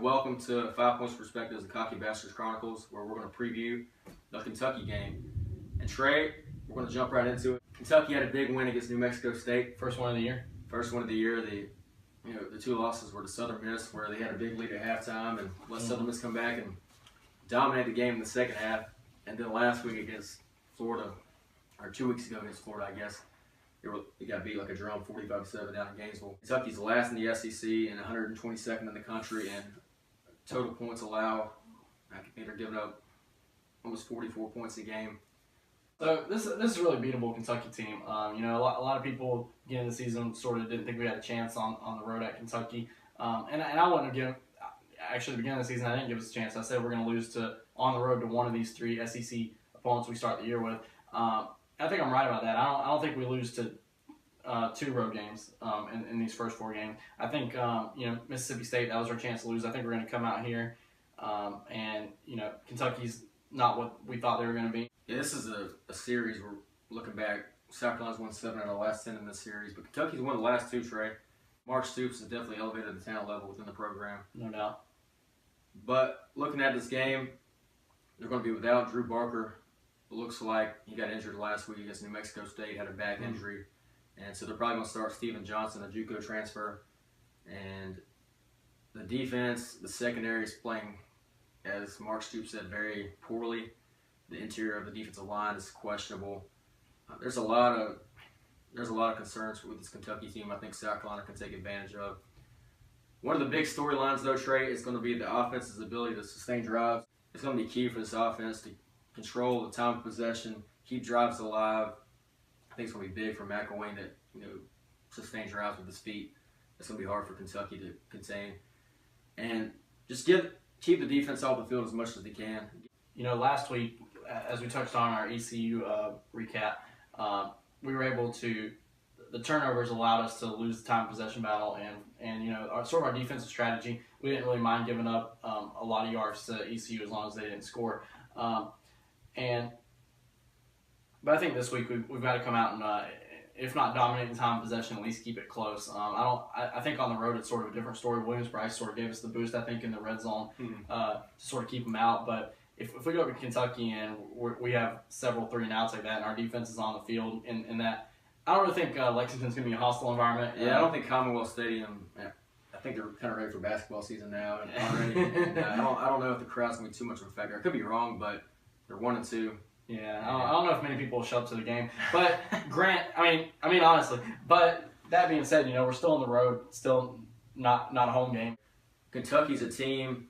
welcome to 5 Points Perspectives, the Cocky Bastards Chronicles, where we're going to preview the Kentucky game. And Trey, we're going to jump right into it. Kentucky had a big win against New Mexico State. First one of the year. First one of the year. The two losses were to Southern Miss, where they had a big lead at halftime and let Southern Miss come back and dominate the game in the second half. And then last week against Florida, or 2 weeks ago against Florida, I guess, it got beat like a drum, 45-7 down in Gainesville. Kentucky's last in the SEC and 122nd in the country, and total points allowed. I think they're giving up almost 44 points a game. So this is a really beatable Kentucky team. A lot of people beginning of the season sort of didn't think we had a chance on the road at Kentucky, and I wouldn't have given. Actually, the beginning of the season, I didn't give us a chance. I said we're going to lose on the road to one of these three SEC opponents we start the year with. I think I'm right about that. I don't think we lose to two road games in these first four games. I think Mississippi State, that was our chance to lose. I think we're going to come out here and Kentucky's not what we thought they were going to be. Yeah, this is a series we're looking back. South Carolina's won 7 out of the last 10 in this series, but Kentucky's won the last two, Trey. Mark Stoops has definitely elevated the talent level within the program. No doubt. But looking at this game, they're going to be without Drew Barker. It looks like he got injured last week against New Mexico State, had a back injury. And so they're probably going to start Steven Johnson, a JUCO transfer. And the defense, the secondary is playing, as Mark Stoops said, very poorly. The interior of the defensive line is questionable. There's a lot of concerns with this Kentucky team I think South Carolina can take advantage of. One of the big storylines, though, Trey, is going to be the offense's ability to sustain drives. It's going to be key for this offense to control the time of possession, keep drives alive. I think it's going to be big for McElwain to sustain drives with his feet. It's going to be hard for Kentucky to contain. And just keep the defense off the field as much as they can. Last week, as we touched on our ECU recap, we were able to, the turnovers allowed us to lose the time possession battle, and our defensive strategy, we didn't really mind giving up a lot of yards to ECU as long as they didn't score. But I think this week we've got to come out and, if not dominate the time possession, at least keep it close. I think on the road it's sort of a different story. Williams-Brice sort of gave us the boost, I think, in the red zone to sort of keep them out. But if we go to Kentucky and we have several 3-and-outs like that, and our defense is on the field, in that, I don't really think Lexington's going to be a hostile environment. Yeah, I don't think Commonwealth Stadium. I think they're kind of ready for basketball season now already. And, I don't know if the crowd's going to be too much of a factor. I could be wrong, but they're 1-2. Yeah, I don't know if many people will show up to the game, but I mean honestly. But that being said, we're still on the road, still not a home game. Kentucky's a team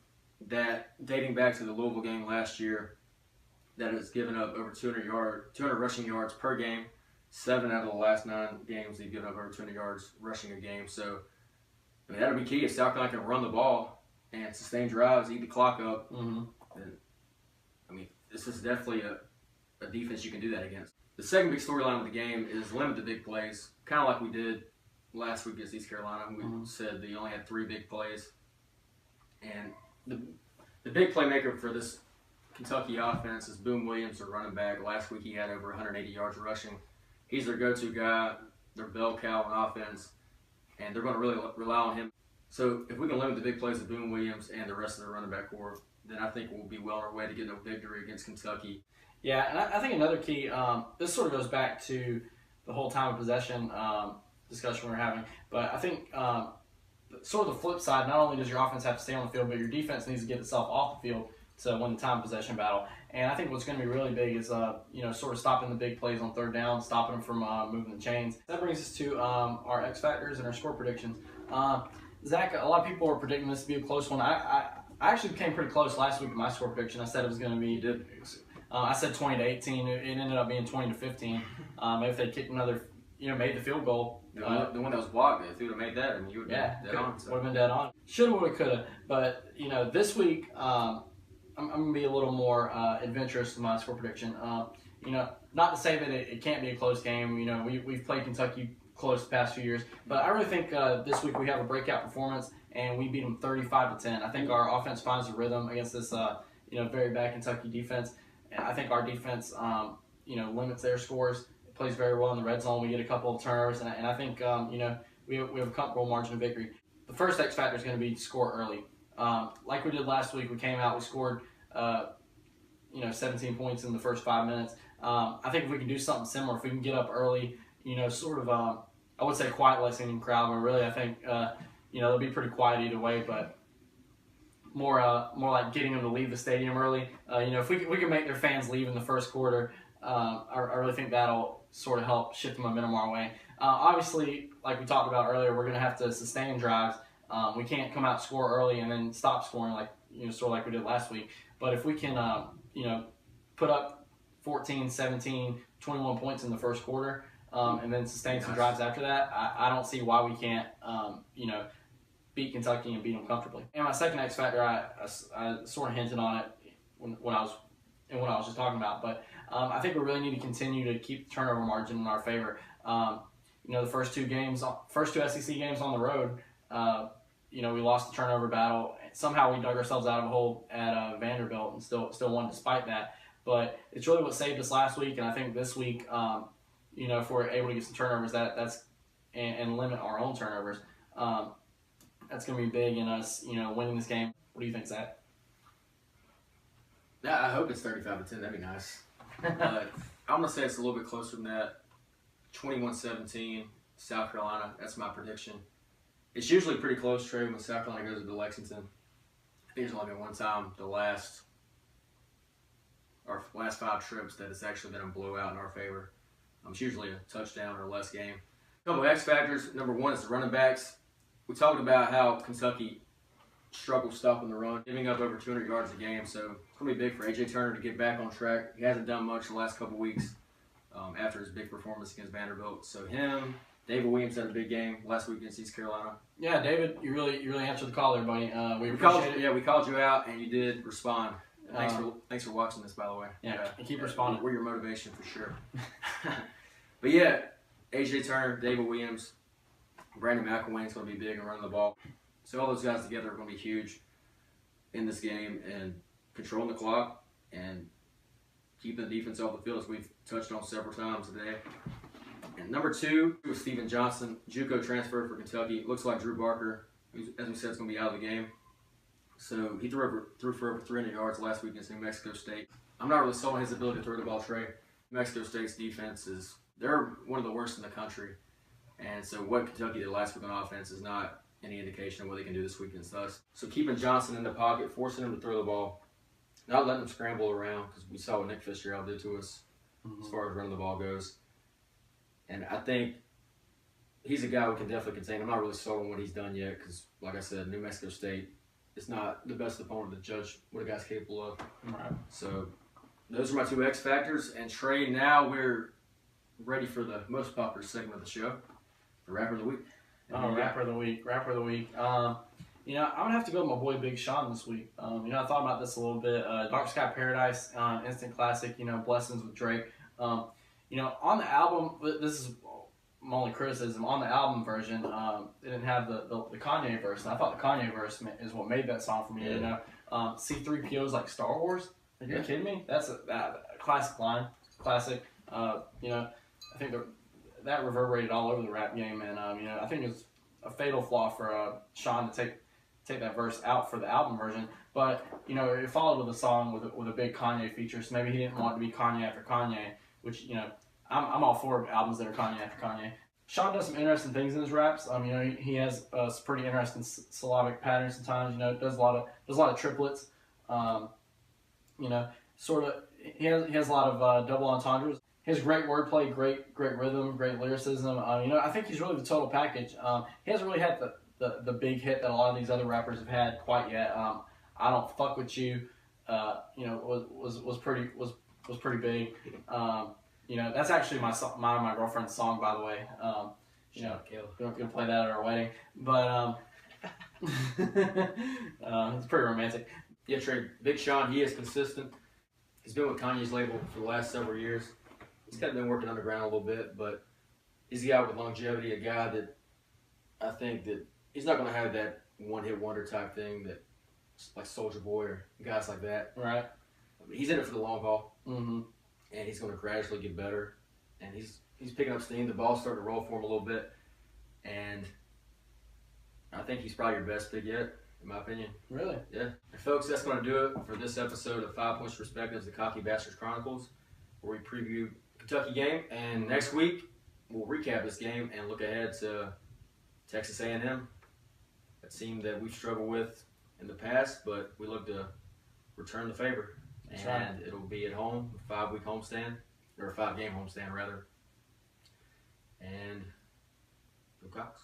that, dating back to the Louisville game last year, that has given up over 200 rushing yards per game. 7 out of the last 9 games they've given up over 200 yards rushing a game. So that'll be key if South Carolina can run the ball and sustain drives, eat the clock up. And this is definitely a defense you can do that against. The second big storyline of the game is limit the big plays, kind of like we did last week against East Carolina. We said they only had 3 big plays. And the big playmaker for this Kentucky offense is Boone Williams, their running back. Last week he had over 180 yards rushing. He's their go-to guy, their bell cow on offense, and they're going to really rely on him. So if we can limit the big plays of Boone Williams and the rest of the running back core, then I think we'll be well on our way to getting a victory against Kentucky. Yeah, and I think another key, this sort of goes back to the whole time of possession discussion we were having, but I think sort of the flip side, not only does your offense have to stay on the field, but your defense needs to get itself off the field to win the time of possession battle. And I think what's going to be really big is, sort of stopping the big plays on third down, stopping them from moving the chains. That brings us to our X factors and our score predictions. Zach, a lot of people are predicting this to be a close one. I actually came pretty close last week with my score prediction. I said it was going to be. I said 20-18. It ended up being 20-15. Maybe if they kicked another, made the field goal. The one that was blocked, if you would have made that, you would have been dead on. Would have been dead on. Shoulda, woulda, coulda. But this week, I'm going to be a little more adventurous with my score prediction. Not to say that it can't be a close game. We've played Kentucky close the past few years, but I really think this week we have a breakout performance and we beat them 35-10. I think our offense finds a rhythm against this very bad Kentucky defense. And I think our defense limits their scores. It plays very well in the red zone. We get a couple of turnovers, and I think we have a comfortable margin of victory. The first X factor is going to be score early. Like we did last week, we came out, we scored 17 points in the first 5 minutes. I think if we can do something similar, if we can get up early, sort of, I would say quiet less inning crowd, but really I think, they'll be pretty quiet either way, but more like getting them to leave the stadium early. If we can make their fans leave in the first quarter, I really think that'll sort of help shift the momentum our way. Obviously, like we talked about earlier, we're going to have to sustain drives. We can't come out, score early, and then stop scoring sort of like we did last week. But if we can, put up 14, 17, 21 points in the first quarter, and then sustain some drives after that, I don't see why we can't, beat Kentucky and beat them comfortably. And my second X factor, I sort of hinted on it when I was just talking about, but I think we really need to continue to keep the turnover margin in our favor. The first two SEC games on the road, we lost the turnover battle. Somehow we dug ourselves out of a hole at Vanderbilt and still won despite that. But it's really what saved us last week, and I think this week, if we're able to get some turnovers, and limit our own turnovers, that's going to be big in us, winning this game. What do you think, Zach? Yeah, I hope it's 35-10. That'd be nice. I'm going to say it's a little bit closer than that. 21-17, South Carolina. That's my prediction. It's usually pretty close, Trey, when South Carolina goes to Lexington. I think there's only been one time the last 5 trips that it's actually been a blowout in our favor. It's usually a touchdown or less game. A couple of X factors. Number one is the running backs. We talked about how Kentucky struggled stopping the run, giving up over 200 yards a game. So it's going to be big for A.J. Turner to get back on track. He hasn't done much the last couple of weeks after his big performance against Vanderbilt. So him, David Williams had a big game last week against East Carolina. Yeah, David, you really answered the call there, buddy. We appreciate it. Yeah, we called you out, and you did respond. Thanks for watching this, by the way. Yeah, and keep responding. We're your motivation for sure. But yeah, A.J. Turner, David Williams, Brandon McElwain's going to be big and running the ball. So all those guys together are going to be huge in this game and controlling the clock and keeping the defense off the field, as we've touched on several times today. And number 2 was Steven Johnson, JUCO transfer for Kentucky. Looks like Drew Barker, as we said, is going to be out of the game. So he threw for over 300 yards last week against New Mexico State. I'm not really sold on his ability to throw the ball, Trey. New Mexico State's defense they're one of the worst in the country. And so what Kentucky did last week on offense is not any indication of what they can do this week against us. So keeping Johnson in the pocket, forcing him to throw the ball, not letting him scramble around, because we saw what Nick Fitzgerald did to us as far as running the ball goes. And I think he's a guy we can definitely contain. I'm not really sold on what he's done yet, because, like I said, New Mexico State is not the best opponent to judge what a guy's capable of. Right. So those are my 2 X factors. And Trey, now we're ready for the most popular segment of the show, the Rapper of the Week. Rapper of the Week. I'm gonna have to go with my boy Big Sean this week. I thought about this a little bit. Dark Sky Paradise, instant classic. Blessings with Drake. On the album, this is my only criticism. On the album version, it didn't have the Kanye verse, and I thought the Kanye verse is what made that song for me. Yeah. C-3PO's like Star Wars. Are you kidding me? That's a classic line. Classic. I think that reverberated all over the rap game, and I think it's a fatal flaw for Sean to take that verse out for the album version. But it followed with a song with a big Kanye feature, so maybe he didn't want it to be Kanye after Kanye, which I'm all for albums that are Kanye after Kanye. Sean does some interesting things in his raps. He has some pretty interesting syllabic patterns sometimes. Does a lot of triplets. He has a lot of double entendres. He has great wordplay, great rhythm, great lyricism. I think he's really the total package. He hasn't really had the big hit that a lot of these other rappers have had quite yet. I Don't Fuck With You, was pretty big. That's actually my girlfriend's song, by the way. We're gonna play that at our wedding, but it's pretty romantic. Yeah, Trey, Big Sean, he is consistent. He's been with Kanye's label for the last several years. He's kind of been working underground a little bit, but he's a guy with longevity, a guy that I think that he's not going to have that one-hit wonder type thing that like Soulja Boy or guys like that. Right. He's in it for the long haul, and he's going to gradually get better. And he's picking up steam. The ball's starting to roll for him a little bit, and I think he's probably your best pick yet. in my opinion. Really? Yeah. And folks, that's going to do it for this episode of 5 Points Perspectives, the Cocky Bastards Chronicles, where we preview Kentucky game. And next week, we'll recap this game and look ahead to Texas A&M, a team that we've struggled with in the past, but we look to return the favor. That's And right. it'll be at home, a 5-week homestand, or a 5-game homestand, rather. And go Cox.